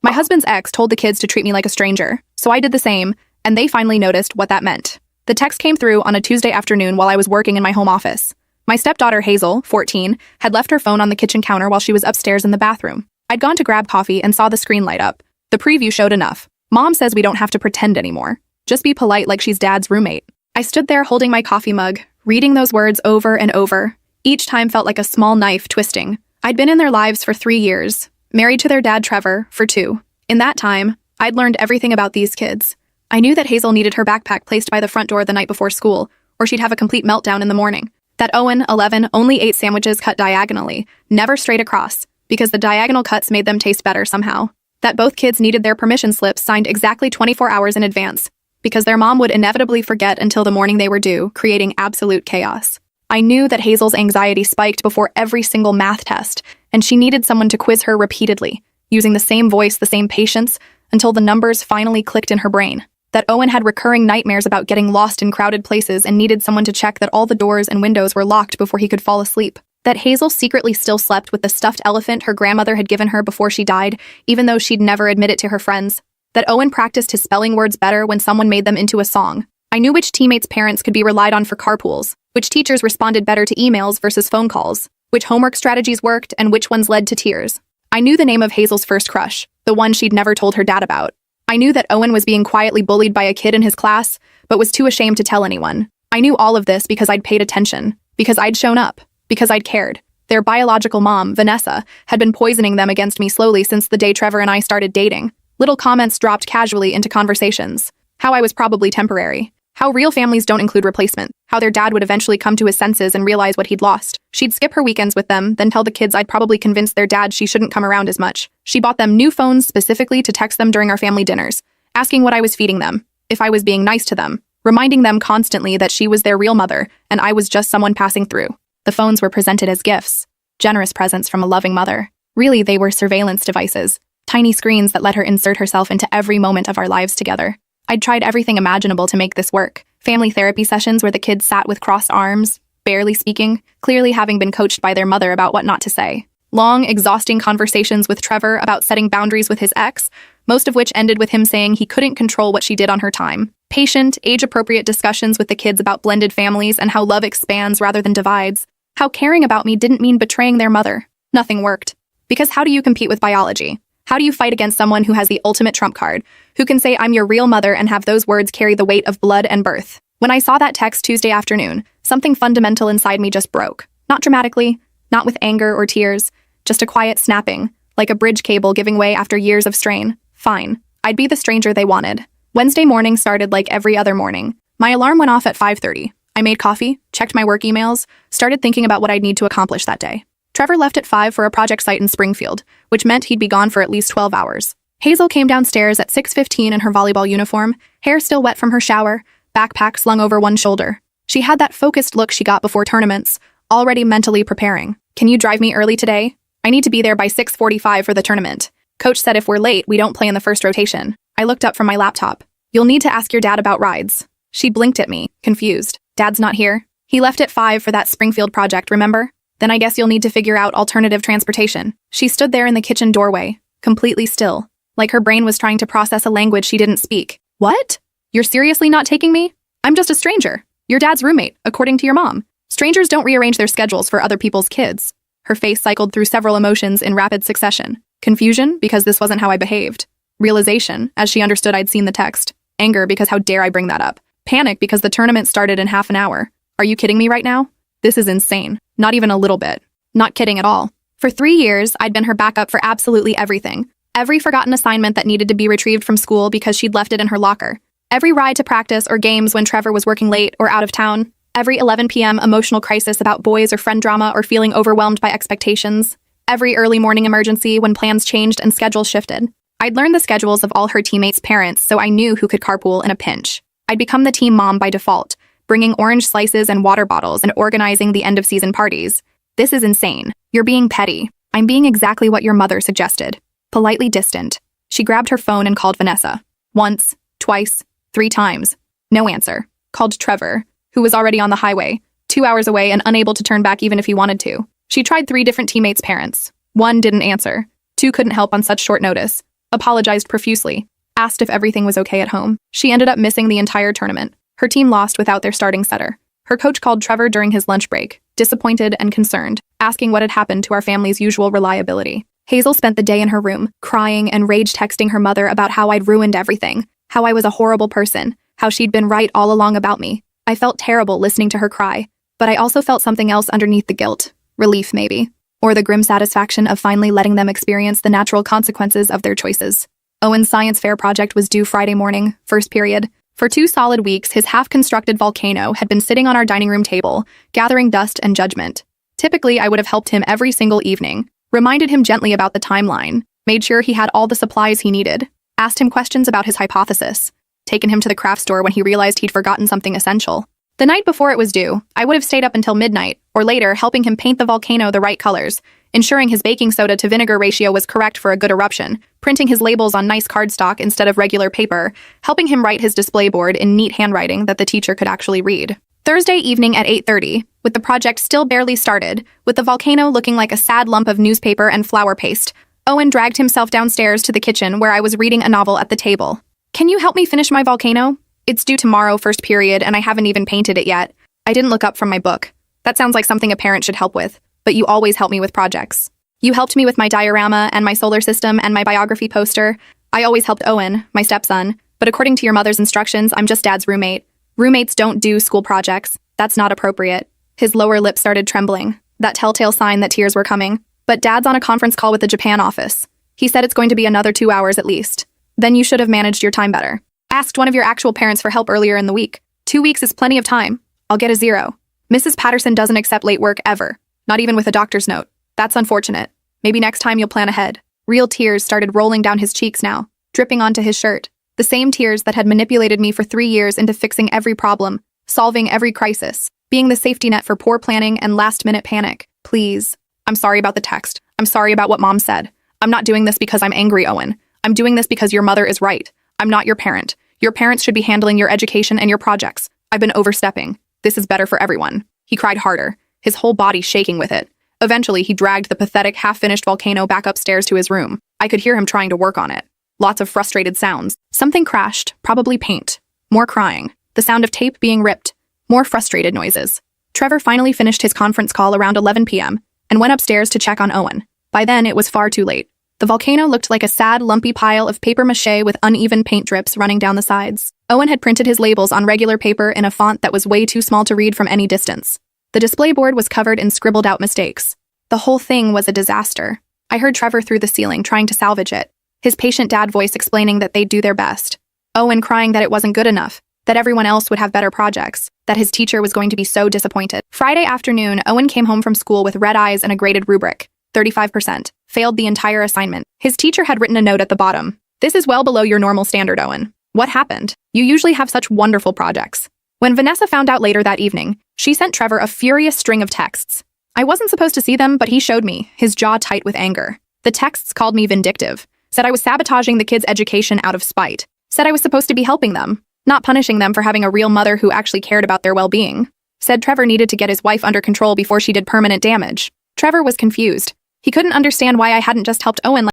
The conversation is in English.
My husband's ex told the kids to treat me like a stranger, so I did the same, and they finally noticed what that meant. The text came through on a Tuesday afternoon while I was working in my home office. My stepdaughter Hazel, 14, had left her phone on the kitchen counter while she was upstairs in the bathroom. I'd gone to grab coffee and saw the screen light up. The preview showed enough. Mom says we don't have to pretend anymore. Just be polite like she's Dad's roommate. I stood there holding my coffee mug, reading those words over and over. Each time felt like a small knife twisting. I'd been in their lives for 3 years, married to their dad Trevor for 2. In that time, I'd learned everything about these kids. I knew that Hazel needed her backpack placed by the front door the night before school, or she'd have a complete meltdown in the morning. That Owen, 11, only ate sandwiches cut diagonally, never straight across, because the diagonal cuts made them taste better somehow. That both kids needed their permission slips signed exactly 24 hours in advance, because their mom would inevitably forget until the morning they were due, creating absolute chaos. I knew that Hazel's anxiety spiked before every single math test, and she needed someone to quiz her repeatedly, using the same voice, the same patience, until the numbers finally clicked in her brain. That Owen had recurring nightmares about getting lost in crowded places and needed someone to check that all the doors and windows were locked before he could fall asleep. That Hazel secretly still slept with the stuffed elephant her grandmother had given her before she died, even though she'd never admit it to her friends. That Owen practiced his spelling words better when someone made them into a song. I knew which teammates' parents could be relied on for carpools, which teachers responded better to emails versus phone calls, which homework strategies worked, and which ones led to tears. I knew the name of Hazel's first crush, the one she'd never told her dad about. I knew that Owen was being quietly bullied by a kid in his class, but was too ashamed to tell anyone. I knew all of this because I'd paid attention, because I'd shown up, because I'd cared. Their biological mom, Vanessa, had been poisoning them against me slowly since the day Trevor and I started dating. Little comments dropped casually into conversations. How I was probably temporary. How real families don't include replacement. How their dad would eventually come to his senses and realize what he'd lost. She'd skip her weekends with them, then tell the kids I'd probably convinced their dad she shouldn't come around as much. She bought them new phones specifically to text them during our family dinners, asking what I was feeding them, if I was being nice to them, reminding them constantly that she was their real mother and I was just someone passing through. The phones were presented as gifts, generous presents from a loving mother. Really, they were surveillance devices, tiny screens that let her insert herself into every moment of our lives together. I'd tried everything imaginable to make this work. Family therapy sessions where the kids sat with crossed arms, barely speaking, clearly having been coached by their mother about what not to say. Long, exhausting conversations with Trevor about setting boundaries with his ex, most of which ended with him saying he couldn't control what she did on her time. Patient, age-appropriate discussions with the kids about blended families and how love expands rather than divides. How caring about me didn't mean betraying their mother. Nothing worked. Because how do you compete with biology? How do you fight against someone who has the ultimate trump card, who can say I'm your real mother and have those words carry the weight of blood and birth? When I saw that text Tuesday afternoon, something fundamental inside me just broke. Not dramatically, not with anger or tears, just a quiet snapping, like a bridge cable giving way after years of strain. Fine, I'd be the stranger they wanted. Wednesday morning started like every other morning. My alarm went off at 5:30. I made coffee, checked my work emails, started thinking about what I'd need to accomplish that day. Trevor left at 5 for a project site in Springfield, which meant he'd be gone for at least 12 hours. Hazel came downstairs at 6:15 in her volleyball uniform, hair still wet from her shower, backpack slung over one shoulder. She had that focused look she got before tournaments, already mentally preparing. Can you drive me early today? I need to be there by 6:45 for the tournament. Coach said if we're late, we don't play in the first rotation. I looked up from my laptop. You'll need to ask your dad about rides. She blinked at me, confused. Dad's not here. He left at 5 for that Springfield project, remember? Then I guess you'll need to figure out alternative transportation. She stood there in the kitchen doorway, completely still, like her brain was trying to process a language she didn't speak. What? You're seriously not taking me? I'm just a stranger. Your dad's roommate, according to your mom. Strangers don't rearrange their schedules for other people's kids. Her face cycled through several emotions in rapid succession. Confusion, because this wasn't how I behaved. Realization, as she understood I'd seen the text. Anger, because how dare I bring that up. Panic, because the tournament started in half an hour. Are you kidding me right now? This is insane. Not even a little bit. Not kidding at all. For 3 years, I'd been her backup for absolutely everything. Every forgotten assignment that needed to be retrieved from school because she'd left it in her locker. Every ride to practice or games when Trevor was working late or out of town. Every 11 p.m. emotional crisis about boys or friend drama or feeling overwhelmed by expectations. Every early morning emergency when plans changed and schedules shifted. I'd learned the schedules of all her teammates' parents, so I knew who could carpool in a pinch. I'd become the team mom by default, bringing orange slices and water bottles and organizing the end-of-season parties. This is insane. You're being petty. I'm being exactly what your mother suggested. Politely distant. She grabbed her phone and called Vanessa. Once, twice, 3 times. No answer. Called Trevor, who was already on the highway, 2 hours away and unable to turn back even if he wanted to. She tried 3 different teammates' parents. 1 didn't answer. 2 couldn't help on such short notice. apologized profusely, asked if everything was okay at home. She ended up missing the entire tournament. Her team lost without their starting setter. Her coach called Trevor during his lunch break, disappointed and concerned, asking what had happened to our family's usual reliability. Hazel spent the day in her room, crying and rage texting her mother about how I'd ruined everything, how I was a horrible person, how she'd been right all along about me. I felt terrible listening to her cry, but I also felt something else underneath the guilt. Relief, maybe. Or the grim satisfaction of finally letting them experience the natural consequences of their choices. Owen's science fair project was due Friday morning, first period. For 2 solid weeks, his half-constructed volcano had been sitting on our dining room table, gathering dust and judgment. Typically, I would have helped him every single evening, reminded him gently about the timeline, made sure he had all the supplies he needed, asked him questions about his hypothesis, taken him to the craft store when he realized he'd forgotten something essential. The night before it was due, I would have stayed up until midnight, or later, helping him paint the volcano the right colors, ensuring his baking soda to vinegar ratio was correct for a good eruption, printing his labels on nice cardstock instead of regular paper, helping him write his display board in neat handwriting that the teacher could actually read. Thursday evening at 8:30, with the project still barely started, with the volcano looking like a sad lump of newspaper and flour paste, Owen dragged himself downstairs to the kitchen where I was reading a novel at the table. "Can you help me finish my volcano? It's due tomorrow, first period, and I haven't even painted it yet." I didn't look up from my book. That sounds like something a parent should help with, but you always help me with projects. You helped me with my diorama and my solar system and my biography poster. I always helped Owen, my stepson, but according to your mother's instructions, I'm just Dad's roommate. Roommates don't do school projects. That's not appropriate. His lower lip started trembling, that telltale sign that tears were coming. But Dad's on a conference call with the Japan office. He said it's going to be another 2 hours at least. Then you should have managed your time better. Asked one of your actual parents for help earlier in the week. 2 weeks is plenty of time. I'll get a 0. Mrs. Patterson doesn't accept late work ever, not even with a doctor's note. That's unfortunate. Maybe next time you'll plan ahead. Real tears started rolling down his cheeks now, dripping onto his shirt. The same tears that had manipulated me for 3 years into fixing every problem, solving every crisis, being the safety net for poor planning and last-minute panic. Please. I'm sorry about the text. I'm sorry about what Mom said. I'm not doing this because I'm angry, Owen. I'm doing this because your mother is right. I'm not your parent. Your parents should be handling your education and your projects. I've been overstepping. This is better for everyone. He cried harder, his whole body shaking with it. Eventually, he dragged the pathetic, half-finished volcano back upstairs to his room. I could hear him trying to work on it. Lots of frustrated sounds. Something crashed, probably paint. More crying. The sound of tape being ripped. More frustrated noises. Trevor finally finished his conference call around 11 p.m. and went upstairs to check on Owen. By then, it was far too late. The volcano looked like a sad, lumpy pile of papier-mâché with uneven paint drips running down the sides. Owen had printed his labels on regular paper in a font that was way too small to read from any distance. The display board was covered in scribbled-out mistakes. The whole thing was a disaster. I heard Trevor through the ceiling trying to salvage it, his patient dad voice explaining that they'd do their best. Owen crying that it wasn't good enough, that everyone else would have better projects, that his teacher was going to be so disappointed. Friday afternoon, Owen came home from school with red eyes and a graded rubric. 35%. Failed the entire assignment. His teacher had written a note at the bottom. "This is well below your normal standard, Owen. What happened? You usually have such wonderful projects." When Vanessa found out later that evening, she sent Trevor a furious string of texts. I wasn't supposed to see them, but he showed me, his jaw tight with anger. The texts called me vindictive, said I was sabotaging the kids' education out of spite, said I was supposed to be helping them, not punishing them for having a real mother who actually cared about their well-being. Said Trevor needed to get his wife under control before she did permanent damage. Trevor was confused. He couldn't understand why I hadn't just helped Owen